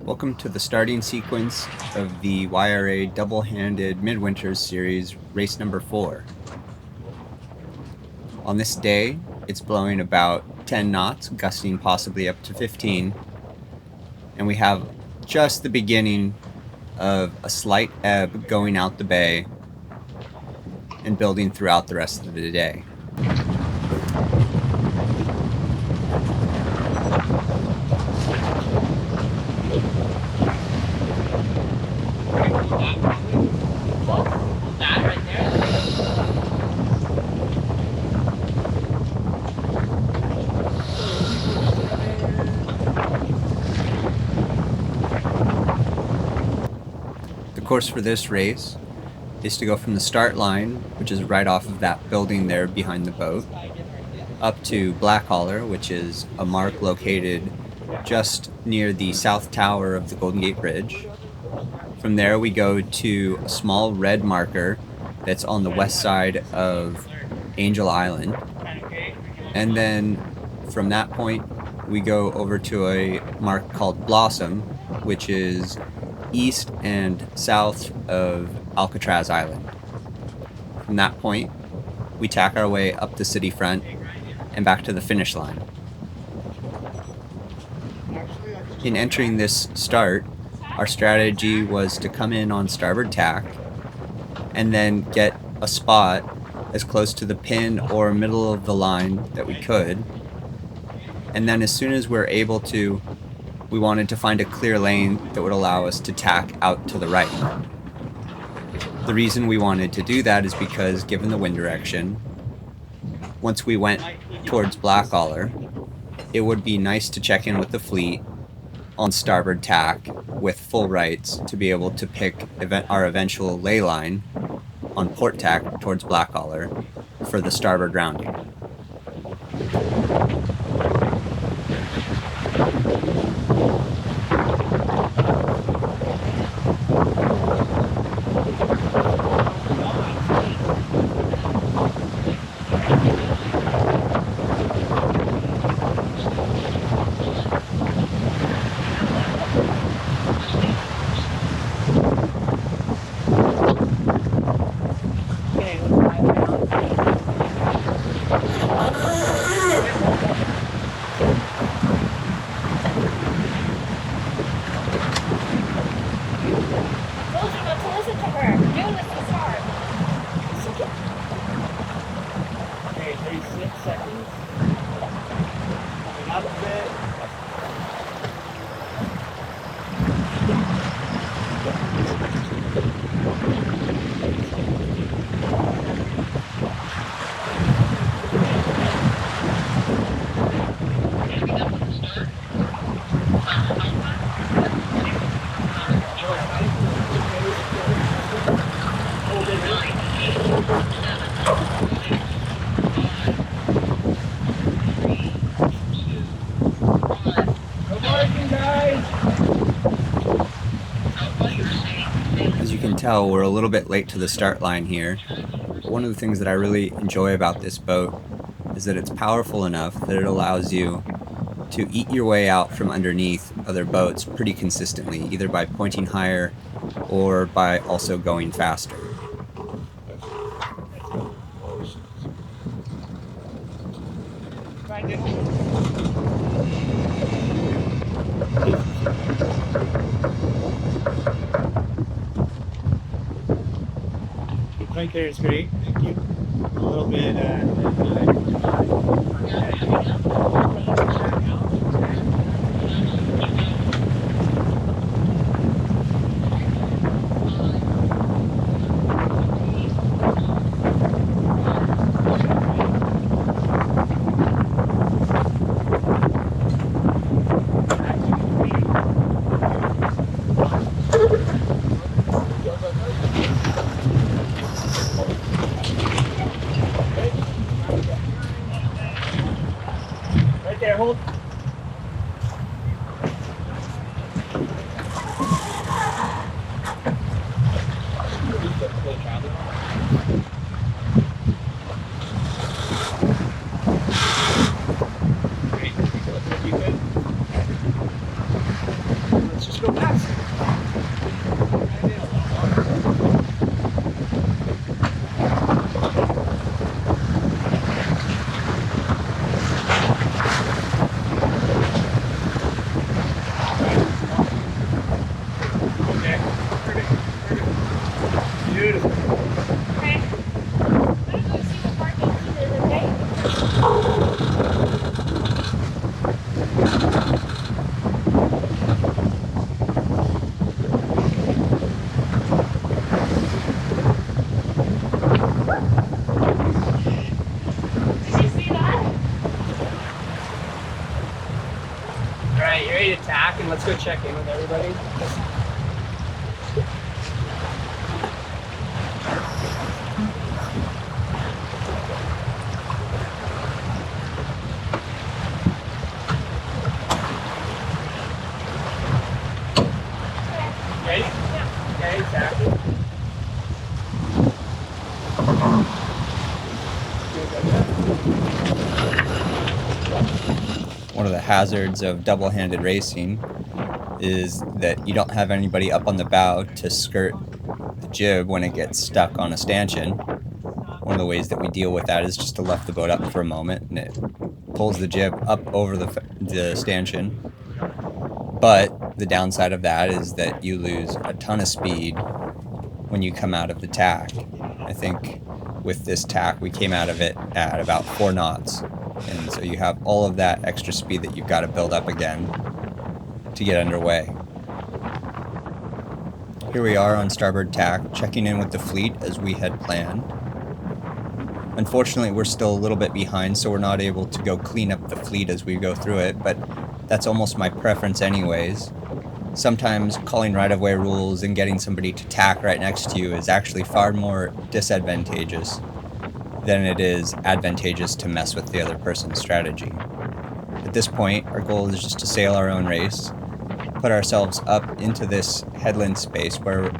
Welcome to the starting sequence of the YRA Doublehanded Midwinters series, race number 4. On this day, it's blowing about 10 knots, gusting possibly up to 15, and we have just the beginning of a slight ebb going out the bay and building throughout the rest of the day. The course for this race is to go from the start line, which is right off of that building there behind the boat, up to Black Holler, which is a mark located just near the south tower of the Golden Gate Bridge. From there we go to a small red marker that's on the west side of Angel Island. And then from that point we go over to a mark called Blossom, which is east and south of Alcatraz Island. From that point, we tack our way up the city front and back to the finish line. In entering this start, our strategy was to come in on starboard tack and then get a spot as close to the pin or middle of the line that we could. And then as soon as we're able to, we wanted to find a clear lane that would allow us to tack out to the right. The reason we wanted to do that is because, given the wind direction, once we went towards Black Holler, it would be nice to check in with the fleet on starboard tack with full rights to be able to pick our eventual ley line on port tack towards Black Holler for the starboard rounding. As you can tell, we're a little bit late to the start line here, but one of the things that I really enjoy about this boat is that it's powerful enough that it allows you to eat your way out from underneath other boats pretty consistently, either by pointing higher or by also going faster. Right there is great. Thank you. A little bit. Hold let's just go fast. Okay, perfect. Beautiful. Okay. I'm gonna go see what parking is, okay? Did you see that? Alright, you ready to tack? And let's go check in with everybody. Ready? Yeah. Okay, tack. One of the hazards of double-handed racing is that you don't have anybody up on the bow to skirt the jib when it gets stuck on a stanchion. One of the ways that we deal with that is just to lift the boat up for a moment, and it pulls the jib up over the stanchion. But the downside of that is that you lose a ton of speed when you come out of the tack. I think with this tack, we came out of it at about 4 knots. And so you have all of that extra speed that you've got to build up again to get underway. Here we are on starboard tack, checking in with the fleet as we had planned. Unfortunately, we're still a little bit behind, so we're not able to go clean up the fleet as we go through it, but that's almost my preference anyways. Sometimes calling right-of-way rules and getting somebody to tack right next to you is actually far more disadvantageous than it is advantageous to mess with the other person's strategy. At this point, our goal is just to sail our own race, put ourselves up into this headland space where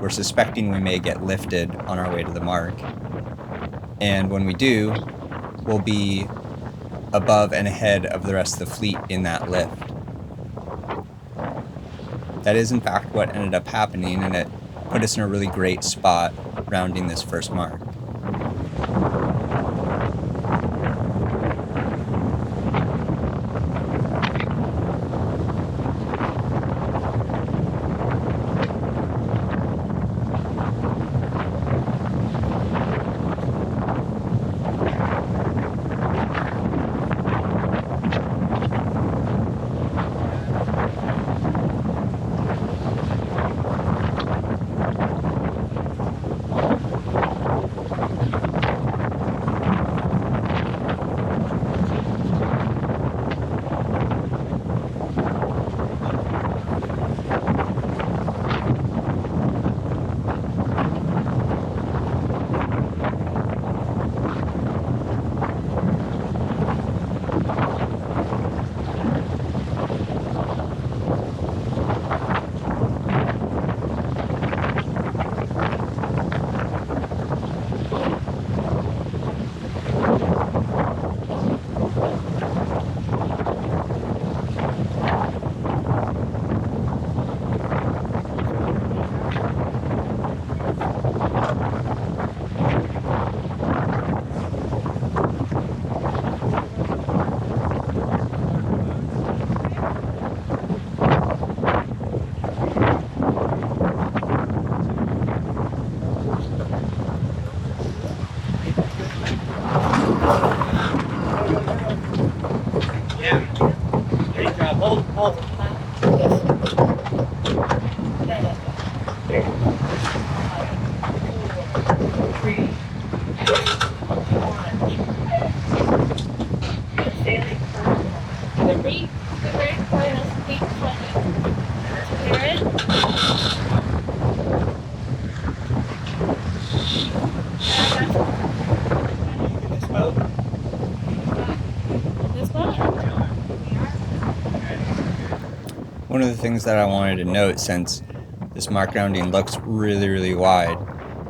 we're suspecting we may get lifted on our way to the mark. And when we do, we'll be above and ahead of the rest of the fleet in that lift. That is in fact what ended up happening, and it put us in a really great spot rounding this first mark. Hold. One of the things that I wanted to note, since this mark rounding looks really, really wide,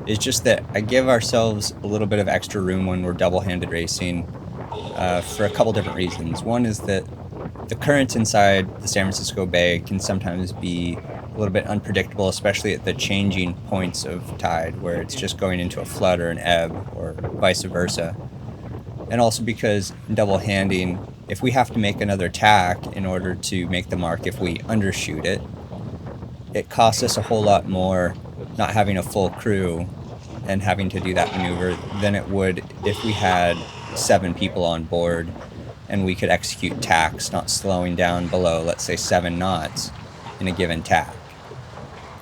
is just that I give ourselves a little bit of extra room when we're double-handed racing for a couple different reasons. One is that the currents inside the San Francisco Bay can sometimes be a little bit unpredictable, especially at the changing points of tide where it's just going into a flood or an ebb or vice versa. And also because in double handing, if we have to make another tack in order to make the mark, if we undershoot it, it costs us a whole lot more not having a full crew and having to do that maneuver than it would if we had 7 people on board and we could execute tacks not slowing down below, let's say, 7 knots in a given tack.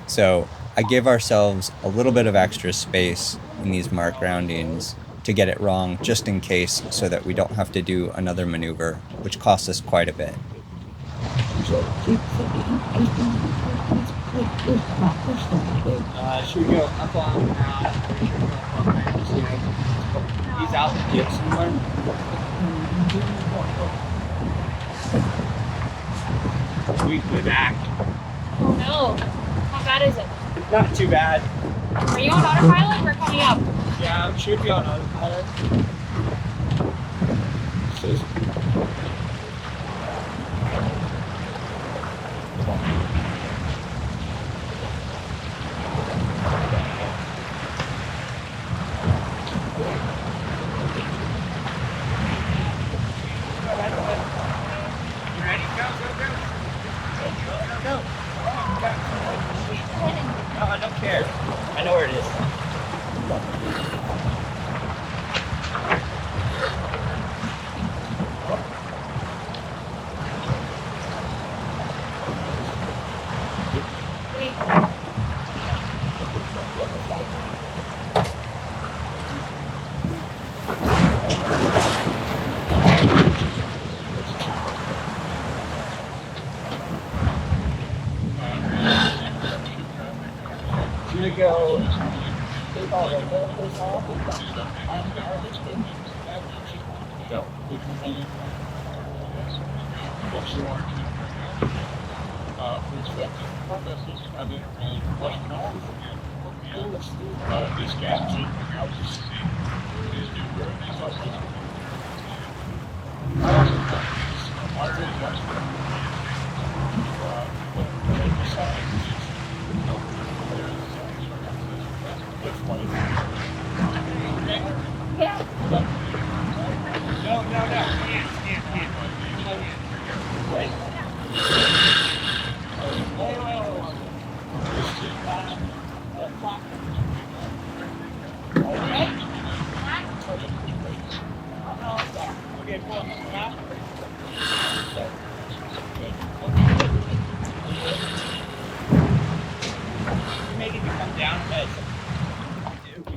So I give ourselves a little bit of extra space in these mark roundings to get it wrong just in case, so that we don't have to do another maneuver, which costs us quite a bit. Should we go up on he's out the dip somewhere? We could act. Oh no. How bad is it? Not too bad. Are you on autopilot or coming up? Yeah, I'm sure be on autopilot. I don't care. I know where it is. I'm gonna go. Go.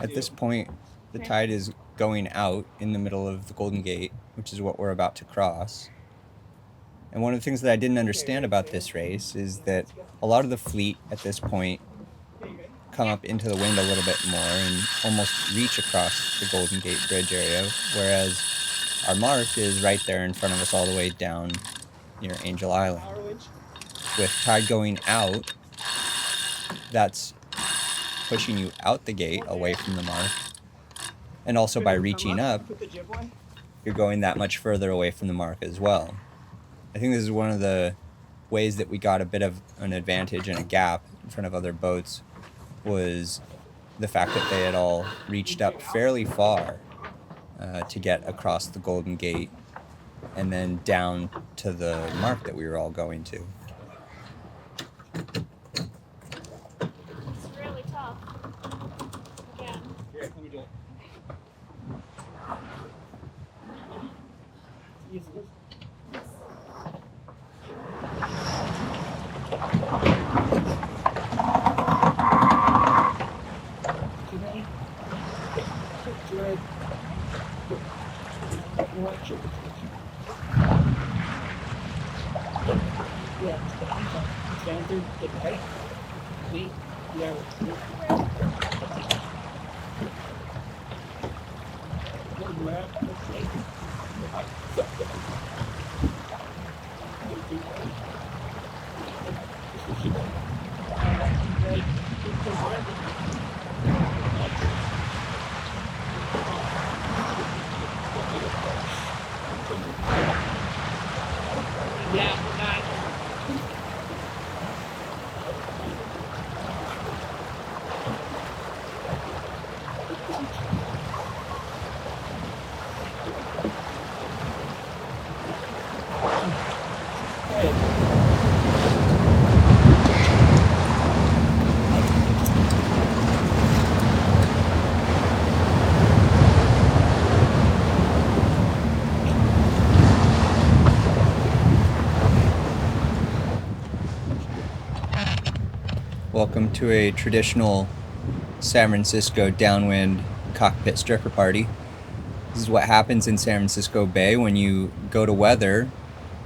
At this point, the tide is going out in the middle of the Golden Gate, which is what we're about to cross. And one of the things that I didn't understand about this race is that a lot of the fleet at this point come up into the wind a little bit more and almost reach across the Golden Gate Bridge area, whereas our mark is right there in front of us all the way down near Angel Island. With tide going out, that's pushing you out the gate away from the mark. And also by reaching up, you're going that much further away from the mark as well. I think this is one of the ways that we got a bit of an advantage and a gap in front of other boats, was the fact that they had all reached up fairly far to get across the Golden Gate and then down to the mark that we were all going to. It's really tough. Again. Here, let me do it. Use this. Yeah, Welcome to a traditional San Francisco downwind cockpit stripper party. This is what happens in San Francisco Bay when you go to weather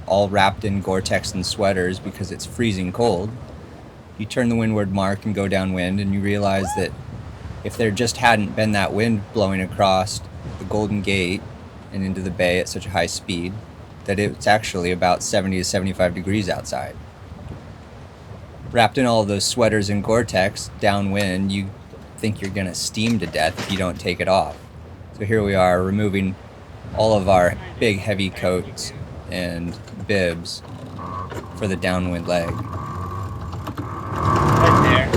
all wrapped in Gore-Tex and sweaters because it's freezing cold. You turn the windward mark and go downwind, and you realize that if there just hadn't been that wind blowing across the Golden Gate and into the bay at such a high speed, that it's actually about 70 to 75 degrees outside. Wrapped in all of those sweaters and Gore-Tex, downwind, you think you're gonna steam to death if you don't take it off. So here we are removing all of our big heavy coats and bibs for the downwind leg. Right there.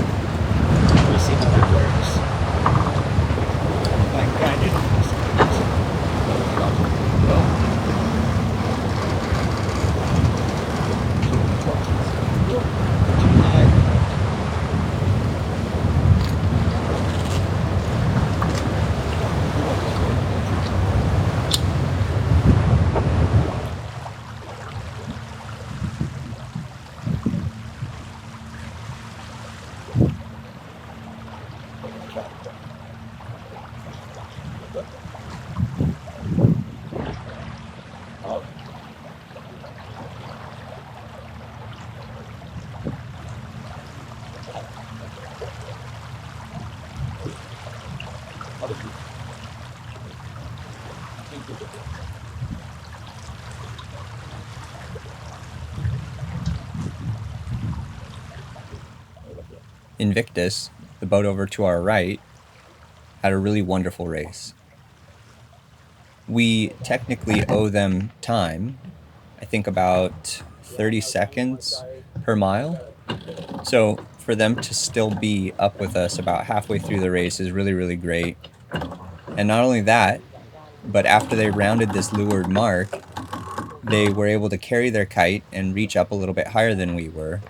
We'll see how that works. Like, kind of. Invictus, the boat over to our right, had a really wonderful race. We technically owe them time, I think about 30 seconds per mile. So for them to still be up with us about halfway through the race is really, really great. And not only that, but after they rounded this leeward mark, they were able to carry their kite and reach up a little bit higher than we were,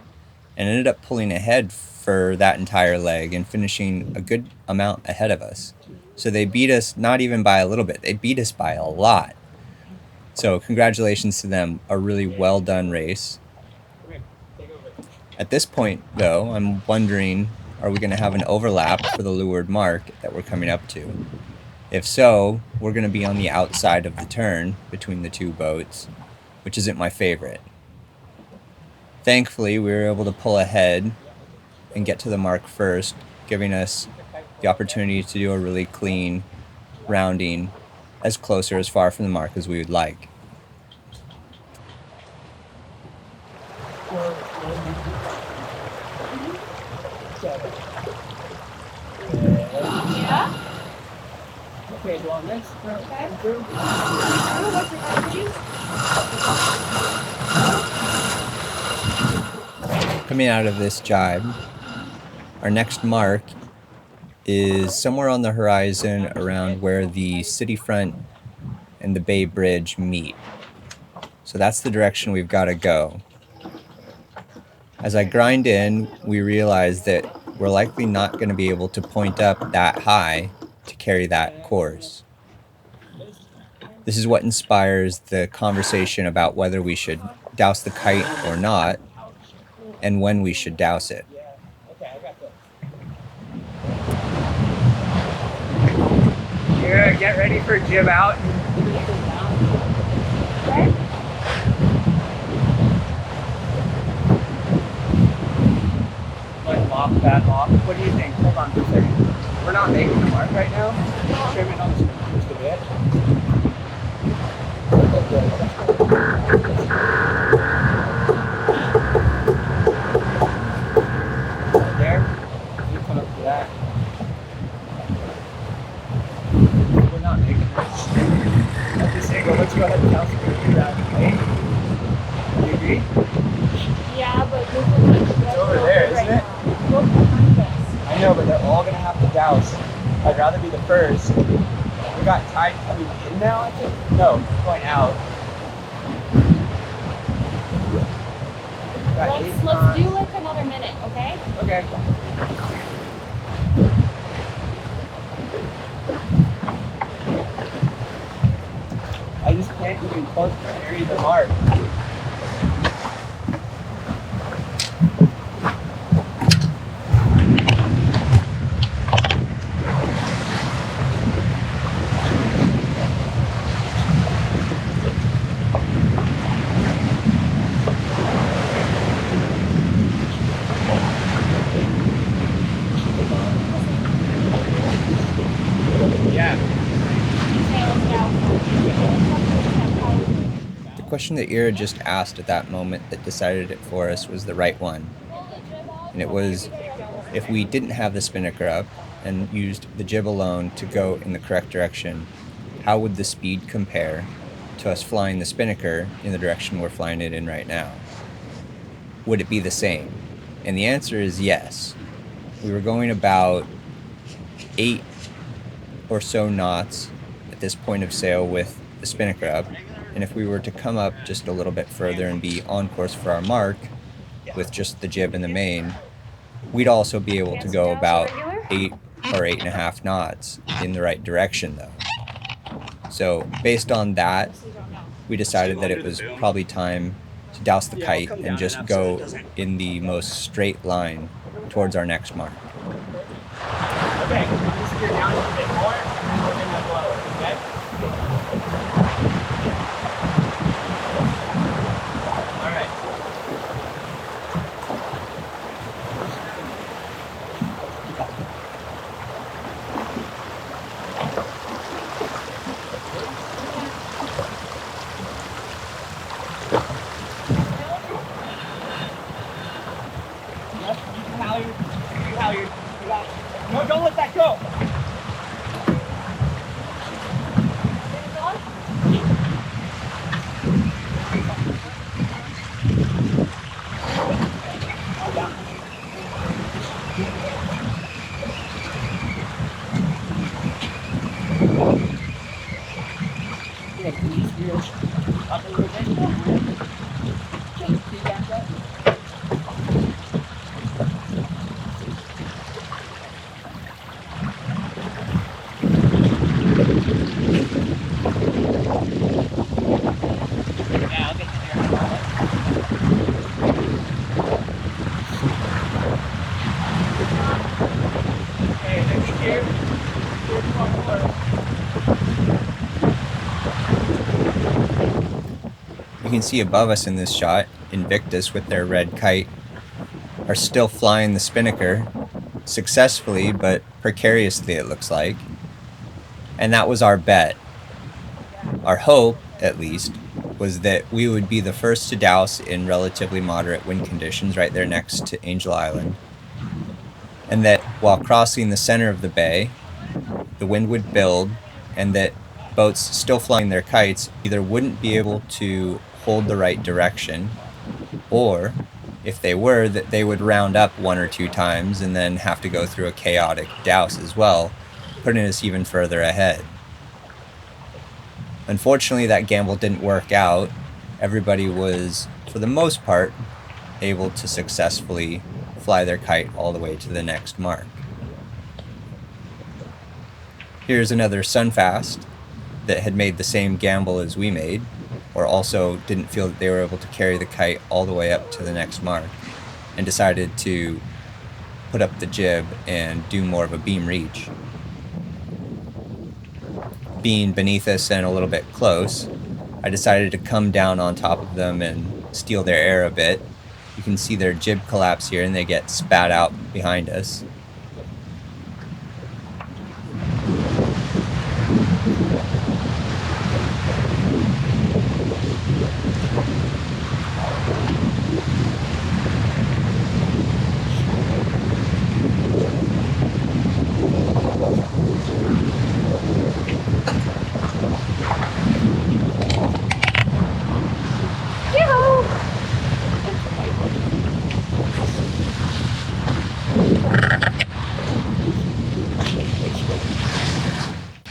and ended up pulling ahead for that entire leg and finishing a good amount ahead of us. So they beat us not even by a little bit, they beat us by a lot. So congratulations to them, a really well done race. At this point though, I'm wondering, are we going to have an overlap for the leeward mark that we're coming up to? If so, we're going to be on the outside of the turn between the two boats, which isn't my favorite. Thankfully, we were able to pull ahead and get to the mark first, giving us the opportunity to do a really clean rounding as close or as far from the mark as we would like. Yeah? Okay, go on next. Okay. Through. Oh, what's your countries? Coming out of this jibe, our next mark is somewhere on the horizon around where the city front and the Bay Bridge meet. So that's the direction we've got to go. As I grind in, we realize that we're likely not going to be able to point up that high to carry that course. This is what inspires the conversation about whether we should douse the kite or not, and when we should douse it. Okay, I got this. You're gonna get ready for jib out. Okay. Like off, that off. What do you think? Hold on for a second. We're not making the mark right now. Trim it on just a bit. Right there. You come up to that. We're not making this. I'm just saying, let's go ahead and douse it and do that. Okay? You agree? Yeah, but look at It's over there, isn't it? Look behind us. I know, but they're all gonna have to douse. I'd rather be the first. We got tied coming in now, I think? No, going out. Got eight Let's knots. do like another minute, okay? Okay. I just can't even close to carry the mark. question that Ira just asked at that moment that decided it for us was the right one. And it was, if we didn't have the spinnaker up and used the jib alone to go in the correct direction, how would the speed compare to us flying the spinnaker in the direction we're flying it in right now? Would it be the same? And the answer is yes. We were going about 8 or so knots at this point of sail with the spinnaker up, and if we were to come up just a little bit further and be on course for our mark with just the jib and the main, we'd also be able to go about 8 or 8.5 knots in the right direction though. So based on that, we decided that it was probably time to douse the kite and just go in the most straight line towards our next mark. Okay, just steer down a bit more and we're gonna blow, okay? Alright. Yep, you halyard. No, don't let that go. Up a little bit. Keep back up. Yeah, I'll get you there. Okay, next gear. Gear forward. You can see above us in this shot, Invictus with their red kite are still flying the spinnaker successfully but precariously, it looks like. And that was our bet. Our hope, at least, was that we would be the first to douse in relatively moderate wind conditions right there next to Angel Island. And that while crossing the center of the bay, the wind would build and that boats still flying their kites either wouldn't be able to hold the right direction, or if they were, that they would round up 1 or 2 times and then have to go through a chaotic douse as well, putting us even further ahead. Unfortunately, that gamble didn't work out. Everybody was, for the most part, able to successfully fly their kite all the way to the next mark. Here's another Sunfast that had made the same gamble as we made, or also didn't feel that they were able to carry the kite all the way up to the next mark, and decided to put up the jib and do more of a beam reach. Being beneath us and a little bit close, I decided to come down on top of them and steal their air a bit. You can see their jib collapse here and they get spat out behind us.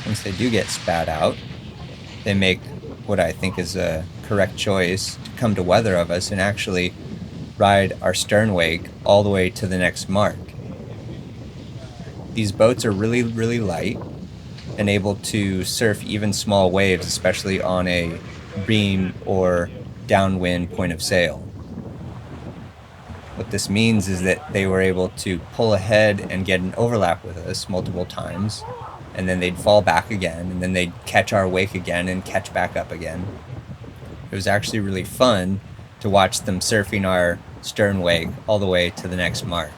Once they do get spat out, they make what I think is a correct choice to come to weather of us and actually ride our stern wake all the way to the next mark. These boats are really, really light and able to surf even small waves, especially on a beam or downwind point of sail. What this means is that they were able to pull ahead and get an overlap with us multiple times, and then they'd fall back again, and then they'd catch our wake again and catch back up again. It was actually really fun to watch them surfing our stern wake all the way to the next mark.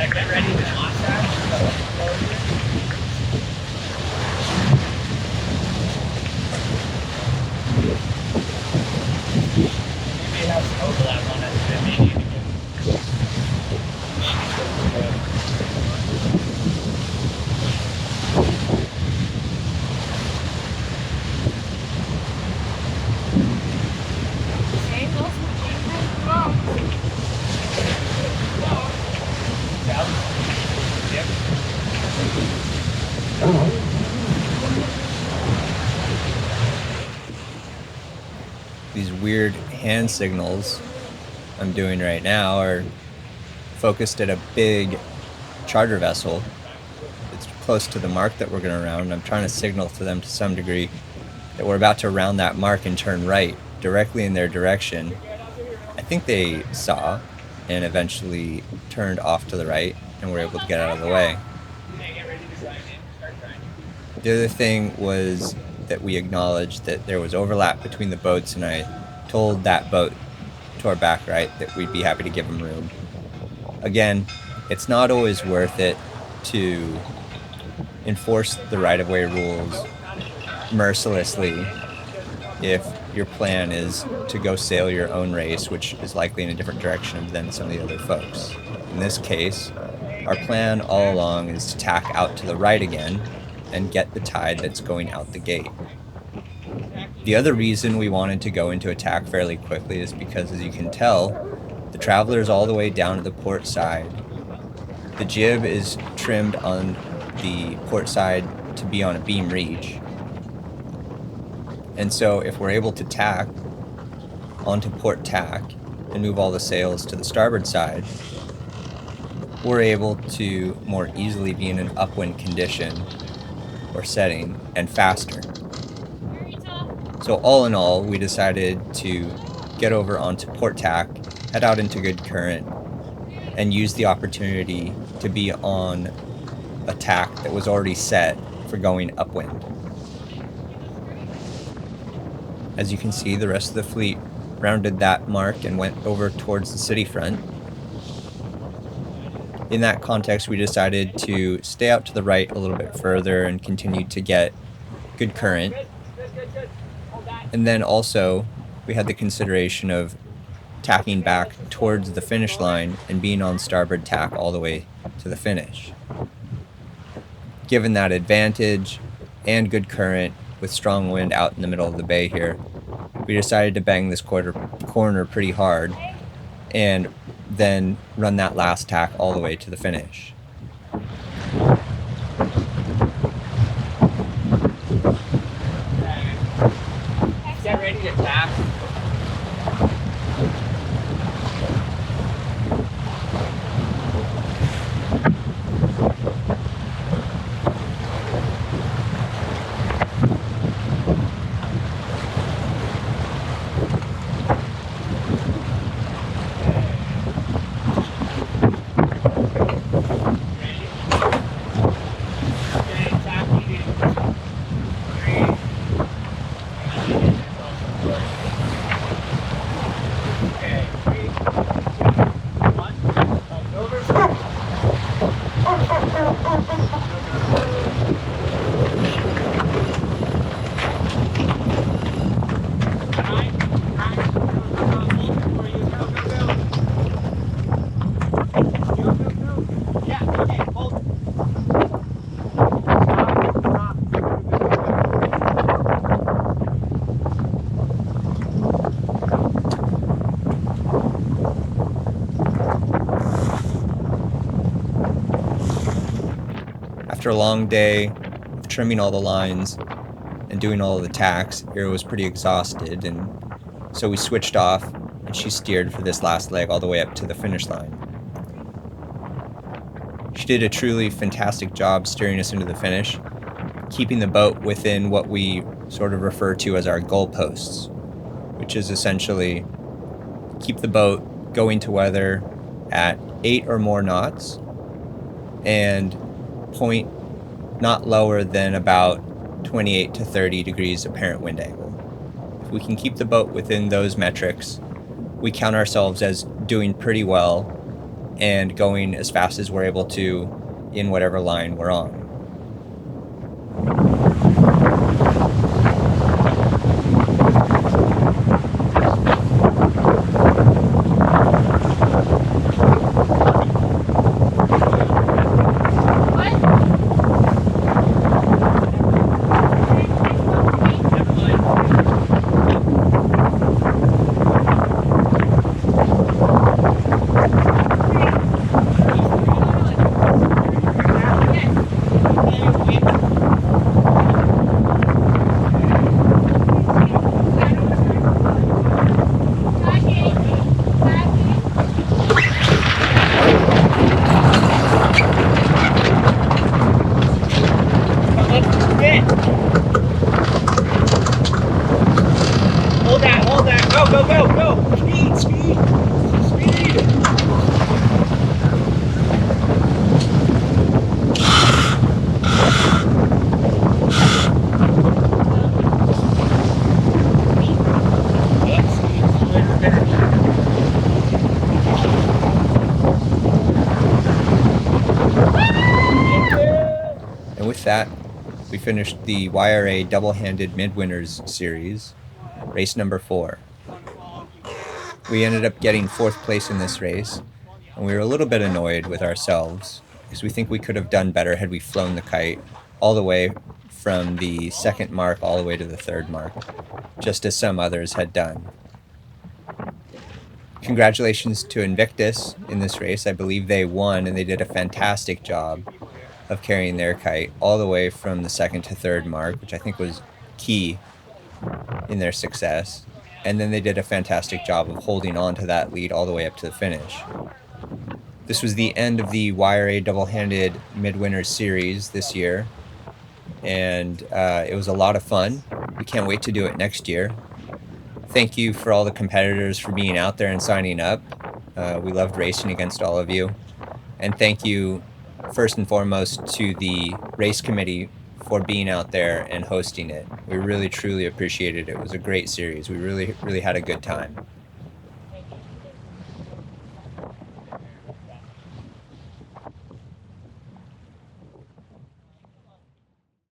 get ready to launch that. Maybe have some overlap on it, but maybe you can These weird hand signals I'm doing right now are focused at a big charter vessel. It's close to the mark that we're going to round. I'm trying to signal to them to some degree that we're about to round that mark and turn right directly in their direction. I think they saw and eventually turned off to the right and were able to get out of the way. The other thing was that we acknowledged that there was overlap between the boats, and I told that boat to our back right that we'd be happy to give them room. Again, it's not always worth it to enforce the right-of-way rules mercilessly if your plan is to go sail your own race, which is likely in a different direction than some of the other folks. In this case, our plan all along is to tack out to the right again and get the tide that's going out the gate. The other reason we wanted to go into attack fairly quickly is because, as you can tell, the Traveler's all the way down to the port side. The jib is trimmed on the port side to be on a beam reach. And so if we're able to tack onto port tack and move all the sails to the starboard side, we're able to more easily be in an upwind condition or setting and faster. So all in all, we decided to get over onto port tack, head out into good current, and use the opportunity to be on a tack that was already set for going upwind. As you can see, the rest of the fleet rounded that mark and went over towards the city front. In that context, we decided to stay out to the right a little bit further and continue to get good current. And then also, we had the consideration of tacking back towards the finish line and being on starboard tack all the way to the finish. Given that advantage and good current with strong wind out in the middle of the bay here, we decided to bang this corner pretty hard and then run that last tack all the way to the finish. Get ready to tack. After a long day of trimming all the lines and doing all of the tacks, Ira was pretty exhausted, and so we switched off and she steered for this last leg all the way up to the finish line. She did a truly fantastic job steering us into the finish, keeping the boat within what we sort of refer to as our goalposts, which is essentially keep the boat going to weather at 8 or more knots and point not lower than about 28 to 30 degrees apparent wind angle. If we can keep the boat within those metrics, we count ourselves as doing pretty well and going as fast as we're able to in whatever line we're on. Hold that. Go. Speed. And with that, we finished the YRA Doublehanded Midwinters series, race number 4. We ended up getting 4th place in this race, and we were a little bit annoyed with ourselves because we think we could have done better had we flown the kite all the way from the 2nd mark all the way to the 3rd mark, just as some others had done. Congratulations to Invictus in this race. I believe they won, and they did a fantastic job of carrying their kite all the way from the 2nd to 3rd mark, which I think was key in their success. And then they did a fantastic job of holding on to that lead all the way up to the finish. This was the end of the YRA Doublehanded Midwinters series this year, and it was a lot of fun. We can't wait to do it next year. Thank you for all the competitors for being out there and signing up. We loved racing against all of you. And thank you first and foremost to the race committee for being out there and hosting it. We really truly appreciated it. It was a great series. We really had a good time.